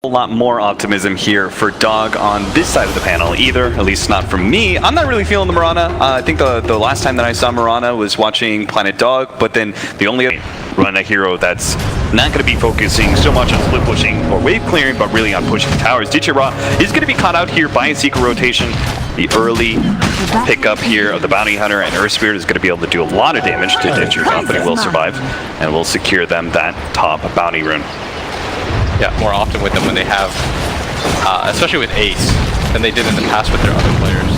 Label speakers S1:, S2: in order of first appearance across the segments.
S1: lot more optimism here for Dog on this side of the panel either, at least not from me. I'm not really feeling the Mirana. I think the last time that I saw Mirana was watching Planet Dog, but then the only run a hero that's not going to be focusing so much on split pushing or wave clearing, but really on pushing towers. Dichira is going to be caught out here by a secret rotation. The early pickup here of the Bounty Hunter and Earth Spirit is going to be able to do a lot of damage to Dichira, but it will survive and will secure them that top bounty rune.
S2: Yeah, more often with them when they have, especially with Ace, than they did in the past with their other players.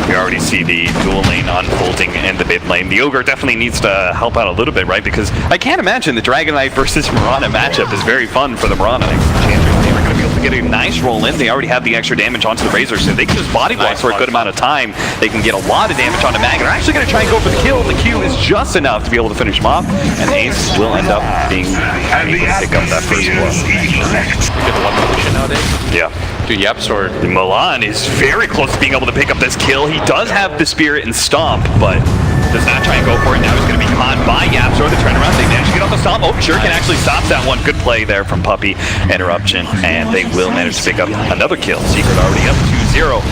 S1: We already see the dual lane unfolding in the mid lane. The Ogre definitely needs to help out a little bit, right? Because I can't imagine the Dragon Knight versus Mirana matchup is very fun for the Mirana. They were going to be able to get a nice roll in. They already have the extra damage onto the Razor, so they can just body block for a good amount of time. They can get a lot of damage onto Mag. They're actually going to try and go for the kill. The Q is just enough to be able to finish him off, and Ace will end up being able to pick up that first blow.
S2: Get the one position nowadays.
S1: Yeah.
S2: Dude, YapzOr.
S1: Milan is very close to being able to pick up this kill. He does have the Spirit and Stomp, but does not try and go for it. Now he's going to be caught by YapzOr. The turnaround, they managed to get off the Stomp. Oh, sure can actually stop that one. Good play there from Puppey. Interruption, and they will manage to pick up another kill. Secret already up 2-0.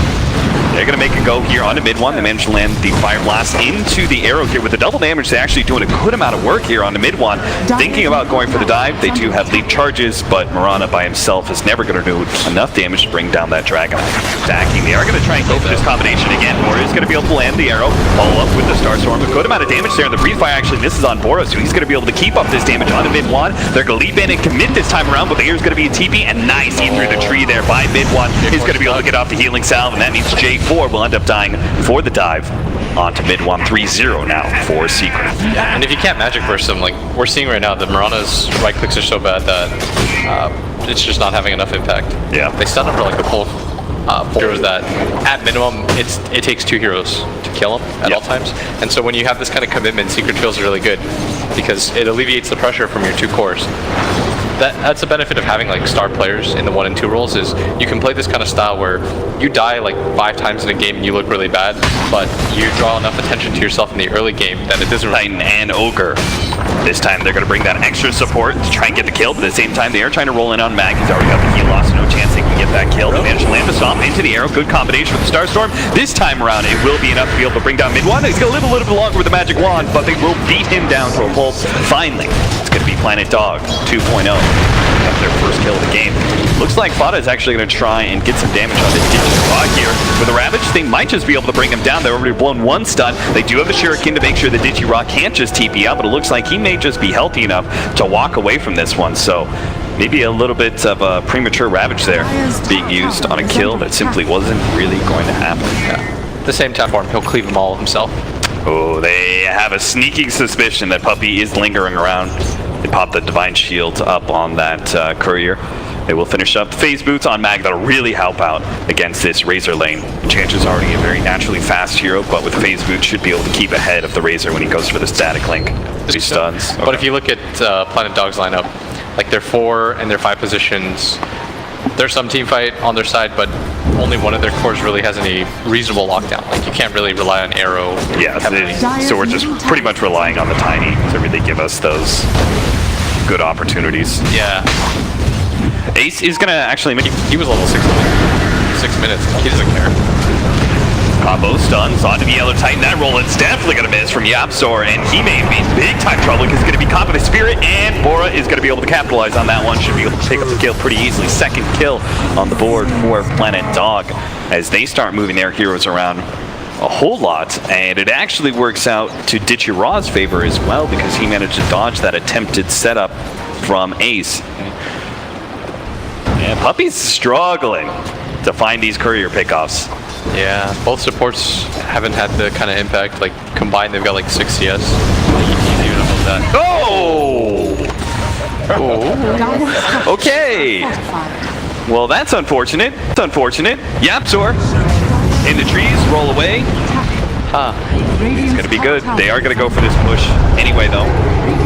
S1: They're going to make a go here on the mid one. They managed to land the Fire Blast into the arrow here with the double damage. They're actually doing a good amount of work here on the mid one. Thinking about going for the dive. They do have leap charges, but Mirana by himself is never going to do enough damage to bring down that Dragon. Attacking. They are going to try and go for this combination again. Bora is going to be able to land the arrow, follow up with the Starstorm. A good amount of damage there, and the Breathe Fire actually misses on Bora, so he's going to be able to keep up this damage on the mid one. They're going to leap in and commit this time around, but there's going to be a TP, and nice eat through the tree there by mid one. He's going to be able to get off the healing salve, and that means J4 will end up dying for the dive onto mid 1. 3-0 now for Secret.
S2: Yeah, and if you can't magic burst them, like we're seeing right now, the Mirana's right clicks are so bad that it's just not having enough impact.
S1: Yeah.
S2: They stun them for like the full heroes that at minimum it takes 2 heroes to kill them at all times. And so when you have this kind of commitment, Secret feels really good because it alleviates the pressure from your 2 cores. That's the benefit of having like star players in the 1 and 2 roles is you can play this kind of style where you die like 5 times in a game and you look really bad, but you draw enough attention to yourself in the early game that it doesn't.
S1: Titan and Ogre. This time they're going to bring that extra support to try and get the kill, but at the same time they are trying to roll in on Mag. He's already got the heal loss, so no chance they can get that kill. They managed to land the Stomp into the arrow. Good combination with the Starstorm. This time around it will be enough to be able to bring down mid 1. He's going to live a little bit longer with the magic wand, but they will beat him down to a pulp. Finally, it's going to be Planet Dog 2.0. Got their first kill of the game. Looks like Fada is actually going to try and get some damage on this Dichira here. With the Ravage, they might just be able to bring him down. They're already blown 1 stun. They do have the Shuriken to make sure that Dichira can't just TP out, but it looks like he may just be healthy enough to walk away from this one. So maybe a little bit of a premature Ravage there being used on a kill that simply wasn't really going to happen.
S2: Yeah. The same time for him, he'll cleave them all himself.
S1: Oh, they have a sneaking suspicion that Puppey is lingering around. They pop the Divine Shield up on that Courier. They will finish up phase boots on Mag. That'll really help out against this Razor lane. Chances already a very naturally fast hero, but with phase boots should be able to keep ahead of the Razor when he goes for the static link. He stuns.
S2: But if you look at Planet Dog's lineup, like their 4 and their 5 positions, there's some team fight on their side, but only one of their cores really has any reasonable lockdown. Like you can't really rely on arrow.
S1: Yeah, so we're just pretty much relying on the Tiny to really give us those good opportunities.
S2: Yeah.
S1: Ace is gonna actually make.
S2: He was level 6 minutes. He doesn't care.
S1: Combo stuns onto the Yellow Titan. That roll is definitely gonna miss from YapzOr, and he may be in big time trouble because he's gonna be caught by the Spirit, and Bora is gonna be able to capitalize on that one. Should be able to pick up the kill pretty easily. Second kill on the board for Planet Dog as they start moving their heroes around a whole lot, and it actually works out to Dichira's favor as well because he managed to dodge that attempted setup from Ace. Yeah, Puppey's struggling to find these Courier pickoffs.
S2: Yeah, both supports haven't had the kind of impact. Like combined, they've got like 6 CS. Easy enough with that.
S1: Oh! Oh. Okay. Well, that's unfortunate. It's unfortunate. YapzOr in the trees, roll away. Huh. It's gonna be good. They are gonna go for this push anyway, though.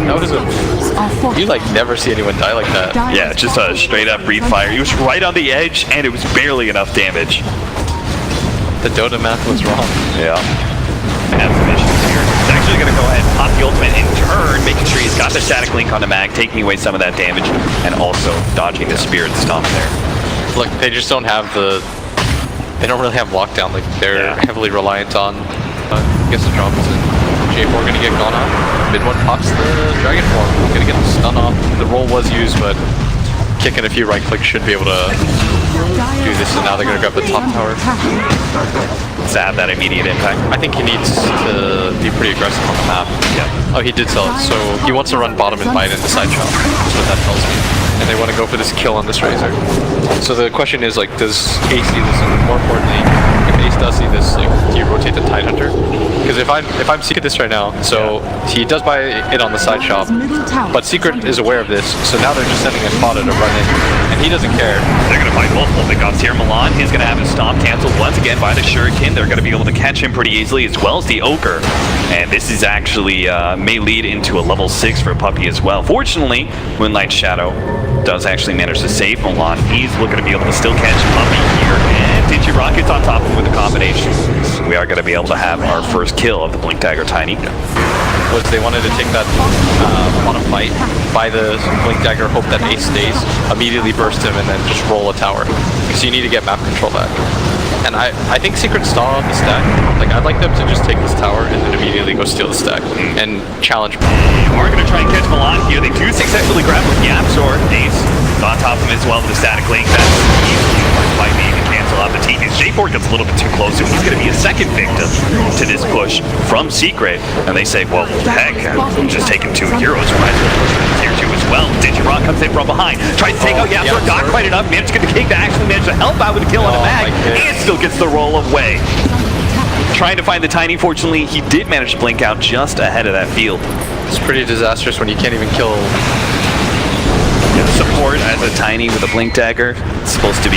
S2: That was a... You like never see anyone die like that.
S1: Yeah, just a straight up Breathe Fire. He was right on the edge, and it was barely enough damage.
S2: The Dota math was wrong.
S1: Yeah. Have some issues here. actually going to go ahead and pop the ultimate in turn, making sure he's got the static link on the mag, taking away some of that damage, and also dodging the Spirit Stomp there.
S2: Look, they just don't have the... They don't really have lockdown. Like, they're heavily reliant on... I guess the drums and J4 going to get gone off. Mid one pops the Dragon Form. Going to get the stun off. The roll was used, but kicking a few right clicks should be able to do this. And now they're going to grab the top tower.
S1: To have that immediate impact.
S2: I think he needs to be pretty aggressive on the map.
S1: Yeah.
S2: Oh, he did sell it. So he wants to run bottom and bite in the side shot. That's what that tells me. And they want to go for this kill on this Razor. So the question is, like, does Ace see this? And more importantly, if Ace does see this, like, do you rotate the Tidehunter? Because if I'm Secret this right now, so he does buy it on the side shop, but Secret is aware of this, so now they're just sending a spotter to run in, and he doesn't care.
S1: They're going to find multiple pickups here. Milan is going to have his stomp canceled once again by the Shuriken. They're going to be able to catch him pretty easily, as well as the Ogre. And this is actually may lead into a level 6 for Puppey as well. Fortunately, Moonlight Shadow does actually manage to save Milan. He's looking to be able to still catch Puppey here, and Digi Rocket's on top of him with the combination. We are going to be able to have our first kill of the Blink Dagger Tiny.
S2: Was they wanted to take that bottom fight, buy the Blink Dagger, hope that Ace stays, immediately burst him, and then just roll a tower. So you need to get map control back. And I think Secret saw the stack. Like, I'd like them to just take this tower and then immediately go steal the stack and challenge me.
S1: We're going to try and catch Milan here. They do successfully grab with Yapzor. Ace is on top of him as well with the static link. That's easily might be even cancel out the T-Keys. J4 gets a little bit too close, and he's going to be a second victim to this push from Secret. And they say, well, heck, I'm just taking 2 heroes. Might as well push him to tier 2 as well. Digirock comes in from behind, tries to take out Yapzor, not quite enough, managed to get the cake to actually manage to help out with a kill on a mag, and still gets the roll away. Trying to find the Tiny, fortunately, he did manage to blink out just ahead of that field.
S2: It's pretty disastrous when you can't even kill...
S1: Support as a Tiny with a Blink Dagger. It's supposed to be...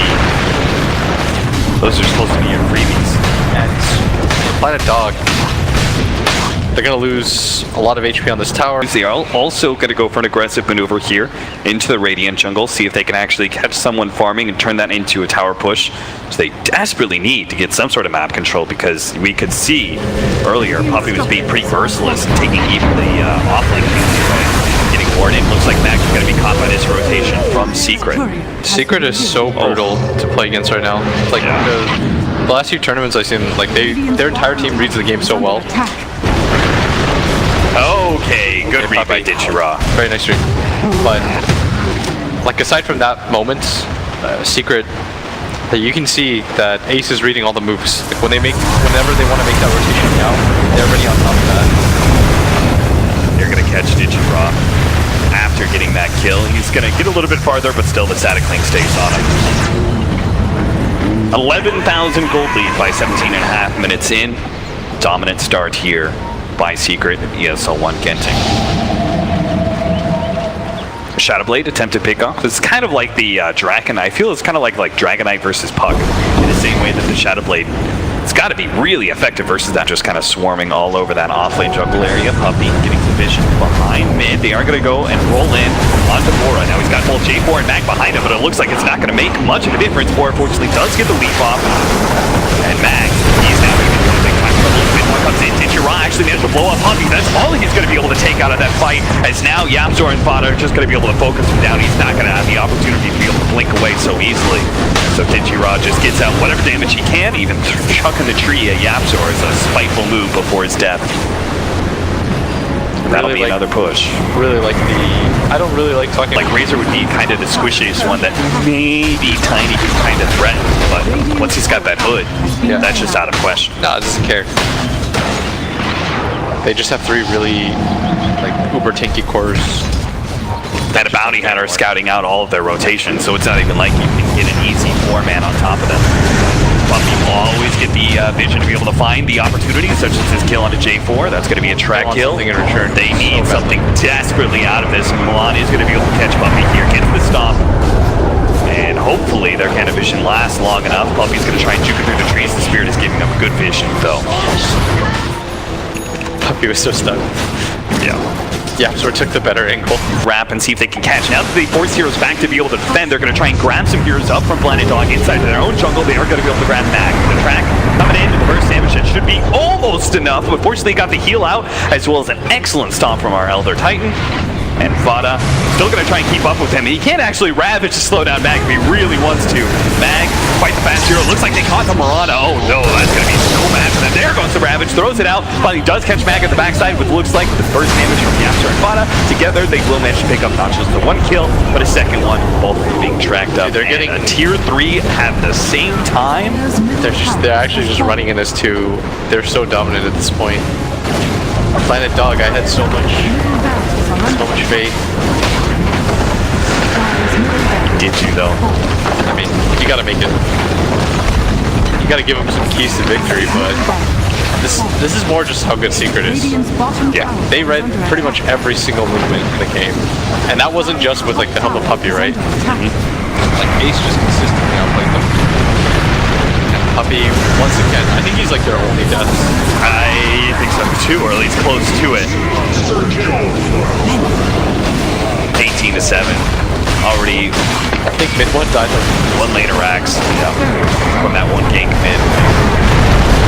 S1: Those are supposed to be your freebies.
S2: And Planet Dog. They're going to lose a lot of HP on this tower.
S1: They are also going to go for an aggressive maneuver here into the Radiant jungle, see if they can actually catch someone farming and turn that into a tower push. So they desperately need to get some sort of map control, because we could see earlier Puppey was being pretty merciless and taking even the off-link getting bored in. Looks like Max is going to be caught by this rotation from Secret.
S2: Secret is so brutal to play against right now. Like, the last few tournaments I've seen, like, their entire team reads the game so well.
S1: Okay, good read by Digirock.
S2: Very nice read. But, like, aside from that moment, Secret, you can see that Ace is reading all the moves. Like, whenever they want to make that rotation now, they're already on top of that.
S1: They're going to catch Digirock after getting that kill. He's going to get a little bit farther, but still the static link stays on him. 11,000 gold lead by 17.5 minutes in. Dominant start here by Secret, ESL 1 Genting. Shadowblade attempted pickoff. It's kind of like the Dragon. I feel it's kind of like Dragonite versus Puck, in the same way that the Shadowblade, it's got to be really effective versus that, just kind of swarming all over that off-lane jungle area. Puppey getting some vision behind mid. They are going to go and roll in onto Bora. Now he's got both J4 and Mag behind him, but it looks like it's not going to make much of a difference. Bora fortunately does get the leap off, and Mag, he's now going to be doing big time trouble. One comes in. Digirock actually managed to blow up Puppey. That's all he's going to be able to take out of that fight, as now Yapzor and Fodder are just going to be able to focus him down. He's not going to have the opportunity to be able to blink away so easily. So Digirock just gets out whatever damage he can, even chucking the tree at Yapzor is a spiteful move before his death. That'll be another push.
S2: Really like I don't really like talking...
S1: Like, Razor would be kind of the squishiest one that maybe Tiny could kind of threaten, but once he's got that hood, that's just out of question.
S2: No, it doesn't care. They just have 3 really, like, uber tanky cores.
S1: And a bounty hunter scouting out all of their rotations, so it's not even like you can get an easy 4-man on top of them. Puppey will always get the vision to be able to find the opportunities, such as his kill onto J4. That's going to be a track kill.
S2: In return.
S1: They need something desperately out of this. Milan is going to be able to catch Puppey here, gets the stop. And hopefully their can of vision lasts long enough. Puppey's going to try and juke it through the trees. The Spirit is giving them good vision, though.
S2: Puppey was so stuck.
S1: Yeah.
S2: Yeah, so it took the better angle.
S1: Wrap and see if they can catch. Now that they force heroes back to be able to defend, they're going to try and grab some heroes up from Planet Dog inside of their own jungle. They are going to be able to grab Mag. The track coming in, the first damage that should be almost enough, but fortunately got the heal out, as well as an excellent stomp from our Elder Titan. And Fada still going to try and keep up with him. He can't actually ravage to slow down Mag if he really wants to. Mag, quite the fast hero. Looks like they caught the Mirana. Oh no, that's going to be so bad for them. There goes the Ravage, throws it out. Finally does catch Mag at the backside, which looks like the first damage from Yapster and Fada. Together, they will manage to pick up not just the one kill, but a second one, both being tracked up.
S2: Dude, they're getting
S1: a tier 3 at the same time.
S2: They're actually just running in as two. They're so dominant at this point. Planet Dog, I had so much faith.
S1: Did you though?
S2: I mean, you gotta make it. You gotta give them some keys to victory, but this is more just how good Secret is.
S1: Yeah,
S2: they read pretty much every single movement in the game, and that wasn't just with like the Humble Puppy, right? Like Ace just consistently outplayed them. And Puppy, once again, I think he's like their only death.
S1: I think so too, or at least close to it. 18 to 7. Already,
S2: I think mid one died like
S1: one later Rax. Yeah. From that one gank mid.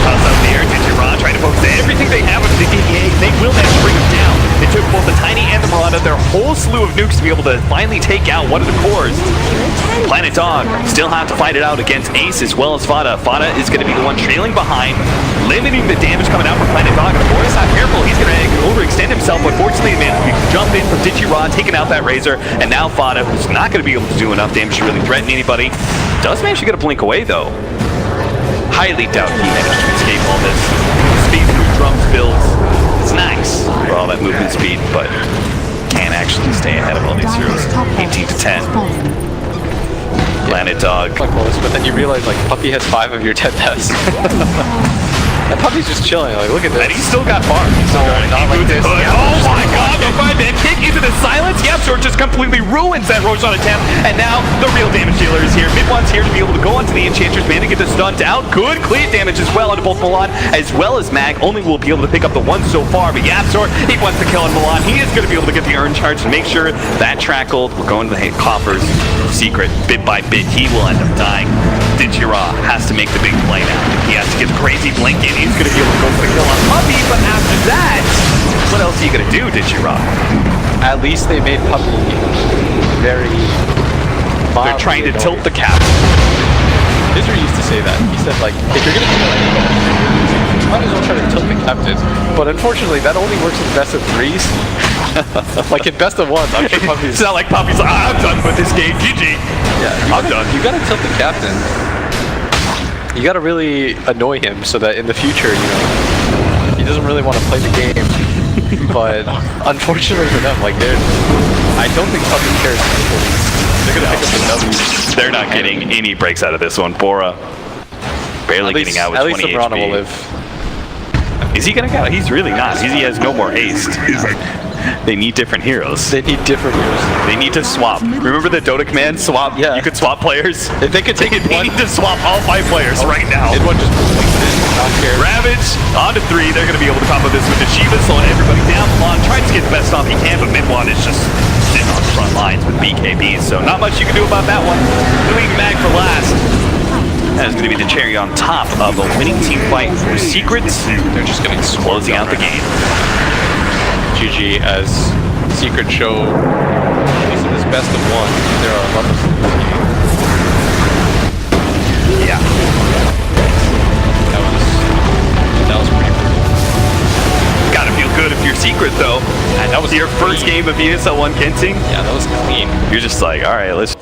S1: Toss up there, Digirod trying to focus everything they have with the DDA. They will manage to bring them down. They took both the Tiny and the Miranda, their whole slew of nukes to be able to finally take out one of the cores. Planet Dog still have to fight it out against Ace as well as Fada. Fada is going to be the one trailing behind, limiting the damage coming out from Planet Dog. And Boris not careful, he's going to overextend himself. Unfortunately, man, we jump in from Digirod, taking out that Razor, and now Fada, who's not going to be able to do enough damage to really threaten anybody, does manage to get a blink away though. Highly doubt he managed to escape all this. Speed through drums builds. It's nice for all that movement speed, but can't actually stay ahead of all these heroes. 18 to 10. Planet Dog.
S2: but then you realize like Puppy has 5 of your 10 deaths. That Puppy's just chilling. Like, look at this.
S1: And he's still got farm.
S2: Not like this.
S1: Oh my god, the 5-man kick into the silence. Yapsor just completely ruins that Roshan attempt. And now the real damage dealer is here. Mid-one's here to be able to go onto the Enchantress Man to get the stun down. Good clear damage as well onto both Milan as well as Mag. Only will be able to pick up the one so far, but Yapsor, he wants to kill on Milan. He is going to be able to get the urn charge to make sure that trackled. We're going to the coffers. Secret, bit by bit, he will end up dying. Digirod has to make the big play now. He has to get the crazy blink in. He's going to be able to go for the kill on Puppy, but after that, what else are you going to do, Digirod?
S2: At least they made Puppy very.
S1: They're trying to tilt the cap.
S2: Israel used to say that. He said, like, if you're going to kill anybody, you might as well try to tilt the captain. But unfortunately, that only works in best of 3s. Like in best of 1s, I'm sure Puppy's.
S1: It's not like Puppy's like, I'm done with this game, GG.
S2: Yeah,
S1: I'm done.
S2: You gotta tilt the captain. You gotta really annoy him so that in the future, you know, he doesn't really want to play the game. But unfortunately for them, like I don't think Puppy cares. They're gonna pick up the W.
S1: They're not getting any breaks out of this one. Bora barely getting out with 20 HP.
S2: At least Zambrano will live.
S1: Is he gonna get out? He's really not. He has no more haste. They need different heroes.
S2: They need different heroes.
S1: They need to swap. Remember the Dota command? Swap?
S2: Yeah.
S1: You could swap players?
S2: If they could take it
S1: They need to swap all 5 players right now.
S2: It would just not care.
S1: Ravage on to 3. They're going to be able to combo this with the Shiva, slowing everybody down. Milan tries to get the best off he can, but mid-one is just sitting on the front lines with BKBs, so not much you can do about that one. Doing Mag for last. That is going to be the cherry on top of a winning team fight for Secrets. They're just going to closing out the game.
S2: GG as Secret show, at least in this best of 1, there are levels in this game.
S1: Yeah.
S2: That was pretty brutal.
S1: Gotta feel good if you're Secret though.
S2: And that was
S1: your first game of ESL 1 Genting.
S2: Yeah, that was clean.
S1: You're just like, alright, let's